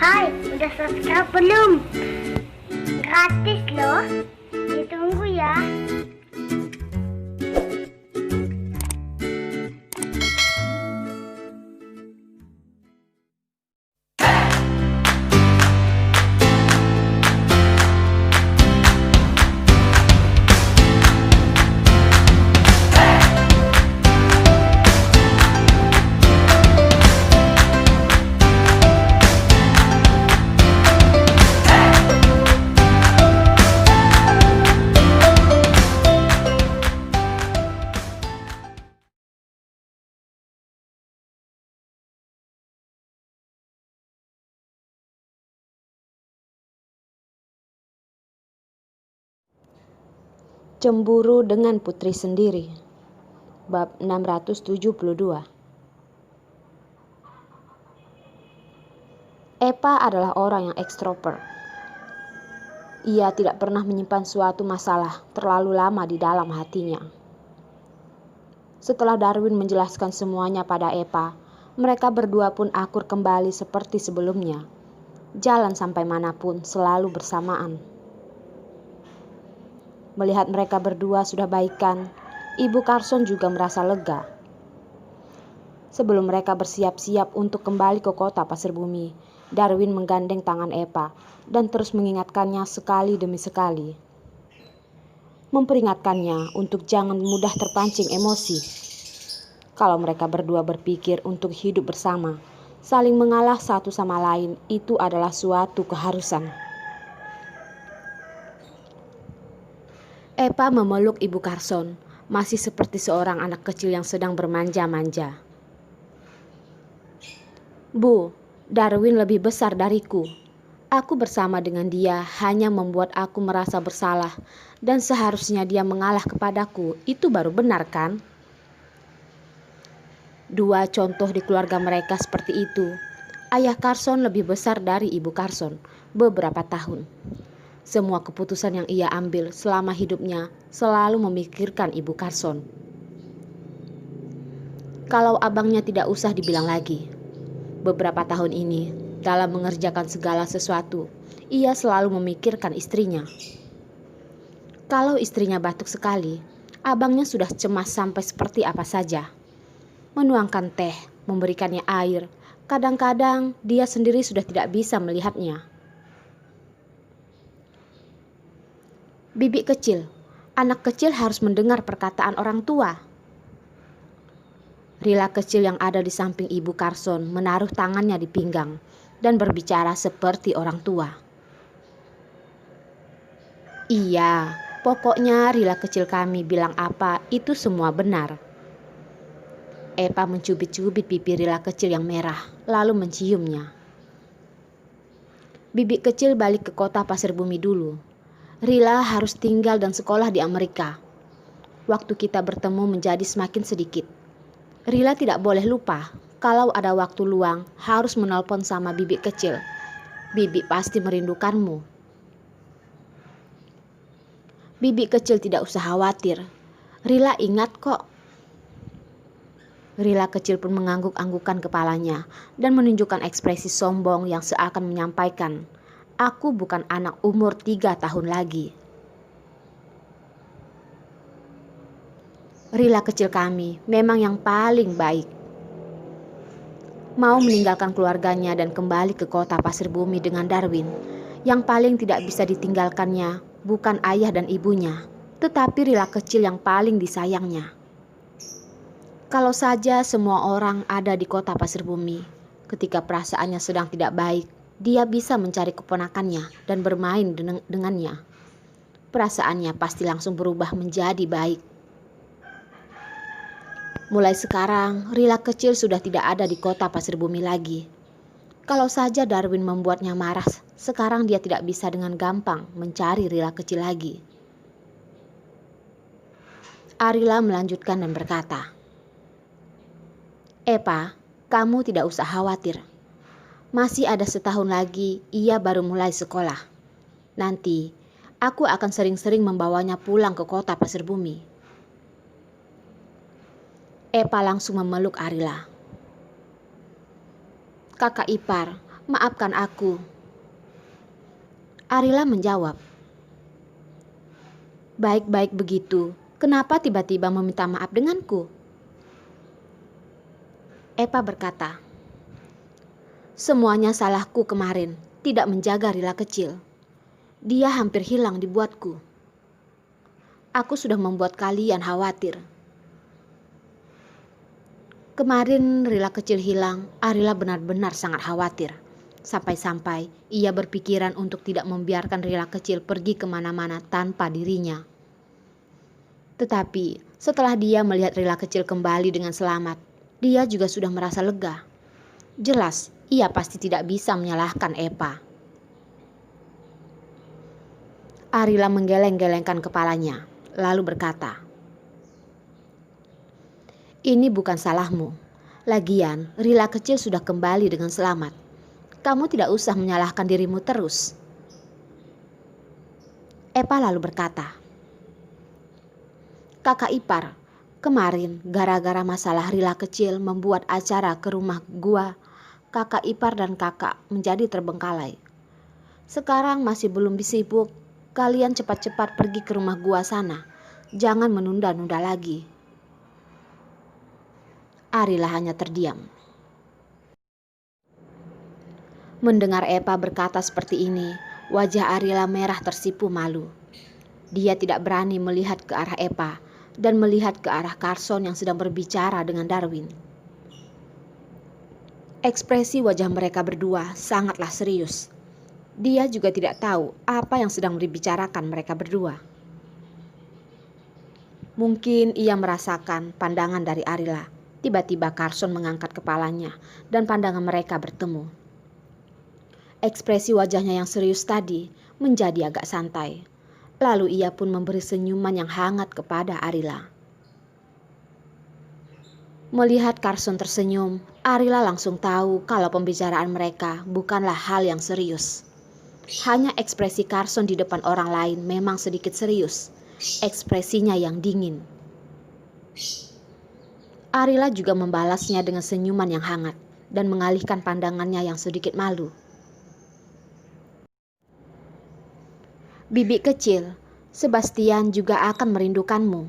Hai, udah subscribe belum? Gratis loh. Ditunggu ya. Cemburu dengan putri sendiri. Bab 672. Epa adalah orang yang ekstrovert. Ia tidak pernah menyimpan suatu masalah terlalu lama di dalam hatinya. Setelah Darwin menjelaskan semuanya pada Epa, mereka berdua pun akur kembali seperti sebelumnya. Jalan sampai manapun selalu bersamaan. Melihat mereka berdua sudah baikan, Ibu Carson juga merasa lega. Sebelum mereka bersiap-siap untuk kembali ke kota Pasir Bumi, Darwin menggandeng tangan Epa dan terus mengingatkannya sekali demi sekali. Memperingatkannya untuk jangan mudah terpancing emosi. Kalau mereka berdua berpikir untuk hidup bersama, saling mengalah satu sama lain itu adalah suatu keharusan. Epa memeluk Ibu Carson, masih seperti seorang anak kecil yang sedang bermanja-manja. Bu, Darwin lebih besar dariku. Aku bersama dengan dia hanya membuat aku merasa bersalah dan seharusnya dia mengalah kepadaku. Itu baru benar kan? Dua contoh di keluarga mereka seperti itu. Ayah Carson lebih besar dari Ibu Carson beberapa tahun. Semua keputusan yang ia ambil selama hidupnya selalu memikirkan Ibu Carson. Kalau abangnya tidak usah dibilang lagi. Beberapa tahun ini, dalam mengerjakan segala sesuatu, ia selalu memikirkan istrinya. Kalau istrinya batuk sekali, abangnya sudah cemas sampai seperti apa saja. Menuangkan teh, memberikannya air, kadang-kadang dia sendiri sudah tidak bisa melihatnya. Bibi kecil, anak kecil harus mendengar perkataan orang tua. Rila kecil yang ada di samping Ibu Carson menaruh tangannya di pinggang dan berbicara seperti orang tua. Iya, pokoknya Rila kecil kami bilang apa itu semua benar. Epa mencubit-cubit pipi Rila kecil yang merah, lalu menciumnya. Bibi kecil balik ke kota Pasir Bumi dulu. Rila harus tinggal dan sekolah di Amerika. Waktu kita bertemu menjadi semakin sedikit. Rila tidak boleh lupa kalau ada waktu luang harus menelpon sama bibi kecil. Bibi pasti merindukanmu. Bibi kecil tidak usah khawatir. Rila ingat kok. Rila kecil pun mengangguk-anggukan kepalanya dan menunjukkan ekspresi sombong yang seakan menyampaikan, aku bukan anak umur 3 tahun lagi. Rila kecil kami memang yang paling baik. Mau meninggalkan keluarganya dan kembali ke kota Pasir Bumi dengan Darwin. Yang paling tidak bisa ditinggalkannya bukan ayah dan ibunya, tetapi Rila kecil yang paling disayangnya. Kalau saja semua orang ada di kota Pasir Bumi, ketika perasaannya sedang tidak baik, dia bisa mencari keponakannya dan bermain dengannya. Perasaannya pasti langsung berubah menjadi baik. Mulai sekarang, Rila kecil sudah tidak ada di kota Pasir Bumi lagi. Kalau saja Darwin membuatnya marah, sekarang dia tidak bisa dengan gampang mencari Rila kecil lagi. Arila melanjutkan dan berkata, Epa, kamu tidak usah khawatir. Masih ada setahun lagi ia baru mulai sekolah. Nanti, aku akan sering-sering membawanya pulang ke kota Pasir Bumi. Epa langsung memeluk Arila. Kakak ipar, Maafkan aku. Arila menjawab. Baik-baik begitu, kenapa tiba-tiba meminta maaf denganku? Epa berkata, semuanya salahku kemarin, tidak menjaga Rila kecil. Dia hampir hilang dibuatku. Aku sudah membuat kalian khawatir. Kemarin Rila kecil hilang, Arila benar-benar sangat khawatir. Sampai-sampai ia berpikiran untuk tidak membiarkan Rila kecil pergi kemana-mana tanpa dirinya. Tetapi setelah dia melihat Rila kecil kembali dengan selamat, dia juga sudah merasa lega. Jelas ia pasti tidak bisa menyalahkan Epa. Arila menggeleng-gelengkan kepalanya, lalu berkata, ini bukan salahmu. Lagian Rila kecil sudah kembali dengan selamat. Kamu tidak usah menyalahkan dirimu terus. Epa lalu berkata, kakak ipar, kemarin gara-gara masalah Rila kecil membuat acara ke rumah gua, kakak ipar dan kakak menjadi terbengkalai. Sekarang masih belum sibuk, kalian cepat-cepat pergi ke rumah gua sana. Jangan menunda-nunda lagi. Arila hanya terdiam. Mendengar Epa berkata seperti ini, wajah Arila merah tersipu malu. Dia tidak berani melihat ke arah Epa dan melihat ke arah Carson yang sedang berbicara dengan Darwin. Ekspresi wajah mereka berdua sangatlah serius. Dia juga tidak tahu apa yang sedang dibicarakan mereka berdua. Mungkin ia merasakan pandangan dari Arila. Tiba-tiba Carson mengangkat kepalanya dan pandangan mereka bertemu. Ekspresi wajahnya yang serius tadi menjadi agak santai. Lalu ia pun memberi senyuman yang hangat kepada Arila. Melihat Carson tersenyum, Arila langsung tahu kalau pembicaraan mereka bukanlah hal yang serius. Hanya ekspresi Carson di depan orang lain memang sedikit serius. Ekspresinya yang dingin. Arila juga membalasnya dengan senyuman yang hangat dan mengalihkan pandangannya yang sedikit malu. Bibi kecil, Sebastian juga akan merindukanmu.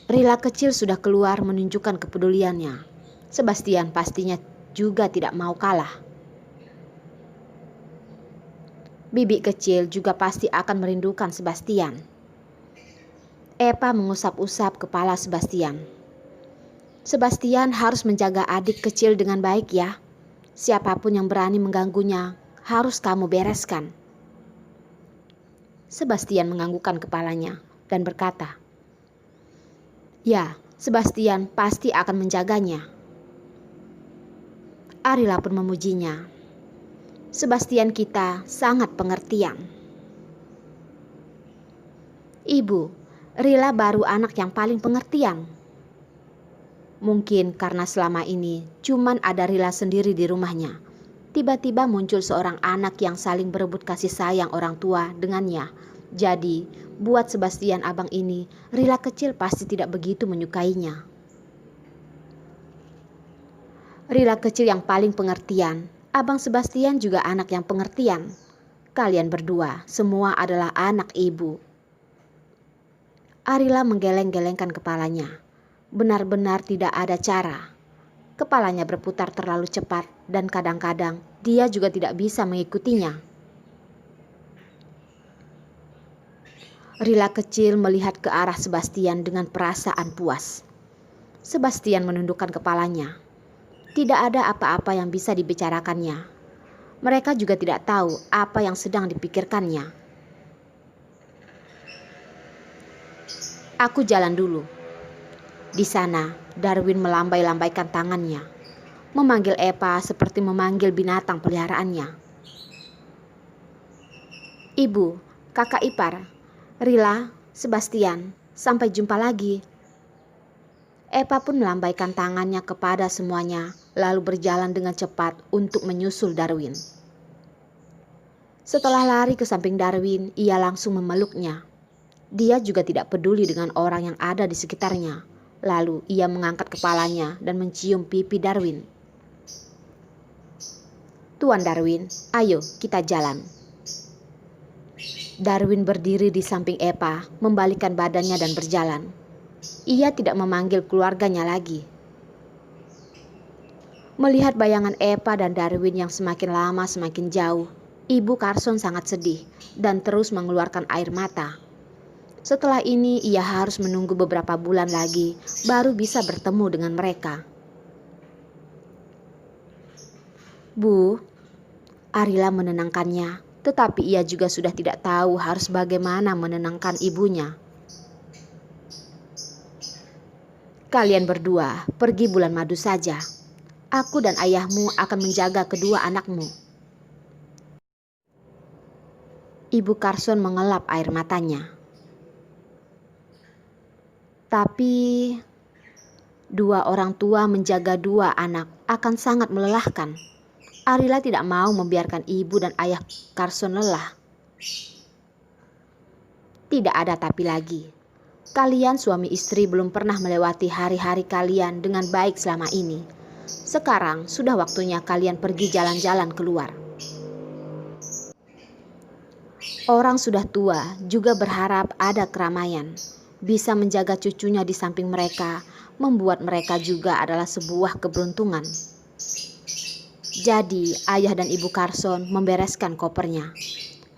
Rila kecil sudah keluar menunjukkan kepeduliannya. Sebastian pastinya juga tidak mau kalah. Bibi kecil juga pasti akan merindukan Sebastian. Epa mengusap-usap kepala Sebastian. Sebastian harus menjaga adik kecil dengan baik ya. Siapapun yang berani mengganggunya harus kamu bereskan. Sebastian menganggukkan kepalanya dan berkata, ya, Sebastian pasti akan menjaganya. Arila pun memujinya. Sebastian kita sangat pengertian. Ibu, Rila baru anak yang paling pengertian. Mungkin karena selama ini cuman ada Rila sendiri di rumahnya. Tiba-tiba muncul seorang anak yang saling berebut kasih sayang orang tua dengannya. Jadi, buat Sebastian abang ini, Rila kecil pasti tidak begitu menyukainya. Rila kecil yang paling pengertian, abang Sebastian juga anak yang pengertian. Kalian berdua semua adalah anak ibu. Arila menggeleng-gelengkan kepalanya. Benar-benar tidak ada cara. Kepalanya berputar terlalu cepat dan kadang-kadang dia juga tidak bisa mengikutinya. Rila kecil melihat ke arah Sebastian dengan perasaan puas. Sebastian menundukkan kepalanya. Tidak ada apa-apa yang bisa dibicarakannya. Mereka juga tidak tahu apa yang sedang dipikirkannya. Aku jalan dulu. Di sana, Darwin melambai-lambaikan tangannya, memanggil Epa seperti memanggil binatang peliharaannya. Ibu, kakak ipar, Rila, Sebastian, sampai jumpa lagi. Epa pun melambaikan tangannya kepada semuanya, lalu berjalan dengan cepat untuk menyusul Darwin. Setelah lari ke samping Darwin, ia langsung memeluknya. Dia juga tidak peduli dengan orang yang ada di sekitarnya. Lalu ia mengangkat kepalanya dan mencium pipi Darwin. Tuan Darwin, ayo kita jalan. Darwin berdiri di samping Epa, membalikkan badannya dan berjalan. Ia tidak memanggil keluarganya lagi. Melihat bayangan Epa dan Darwin yang semakin lama semakin jauh, Ibu Carson sangat sedih dan terus mengeluarkan air mata. Setelah ini ia harus menunggu beberapa bulan lagi baru bisa bertemu dengan mereka. Bu, Arila menenangkannya, tetapi ia juga sudah tidak tahu harus bagaimana menenangkan ibunya. Kalian berdua pergi bulan madu saja. Aku dan ayahmu akan menjaga kedua anakmu. Ibu Carson mengelap air matanya. Tapi dua orang tua menjaga dua anak akan sangat melelahkan. Arila tidak mau membiarkan ibu dan ayah Carson lelah. Tidak ada tapi lagi. Kalian suami istri belum pernah melewati hari-hari kalian dengan baik selama ini. Sekarang sudah waktunya kalian pergi jalan-jalan keluar. Orang sudah tua juga berharap ada keramaian. Bisa menjaga cucunya di samping mereka, membuat mereka juga adalah sebuah keberuntungan. Jadi, ayah dan ibu Carson membereskan kopernya.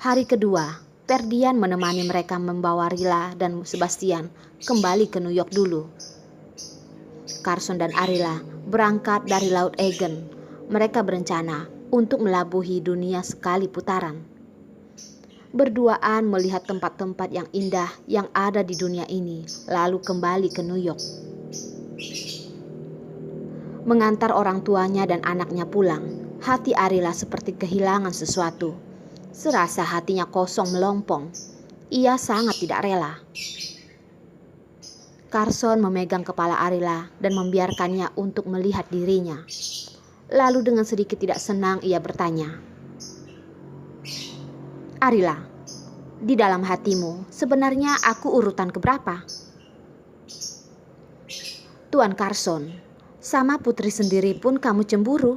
Hari kedua, Ferdian menemani mereka membawa Rila dan Sebastian kembali ke New York dulu. Carson dan Arila berangkat dari Laut Egan. Mereka berencana untuk melabuhi dunia sekali putaran. Berduaan melihat tempat-tempat yang indah yang ada di dunia ini, lalu kembali ke New York. Mengantar orang tuanya dan anaknya pulang, hati Arila seperti kehilangan sesuatu. Serasa hatinya kosong melompong. Ia sangat tidak rela. Carson memegang kepala Arila dan membiarkannya untuk melihat dirinya. Lalu dengan sedikit tidak senang ia bertanya, Arila, di dalam hatimu sebenarnya aku urutan keberapa? Tuan Carson, sama putri sendiri pun kamu cemburu.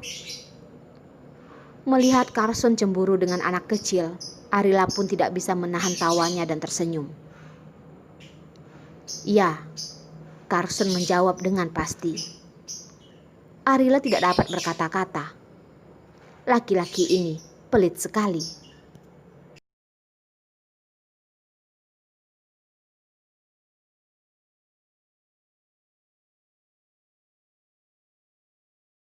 Melihat Carson cemburu dengan anak kecil, Arila pun tidak bisa menahan tawanya dan tersenyum. Ya, Carson menjawab dengan pasti. Arila tidak dapat berkata-kata. Laki-laki ini pelit sekali.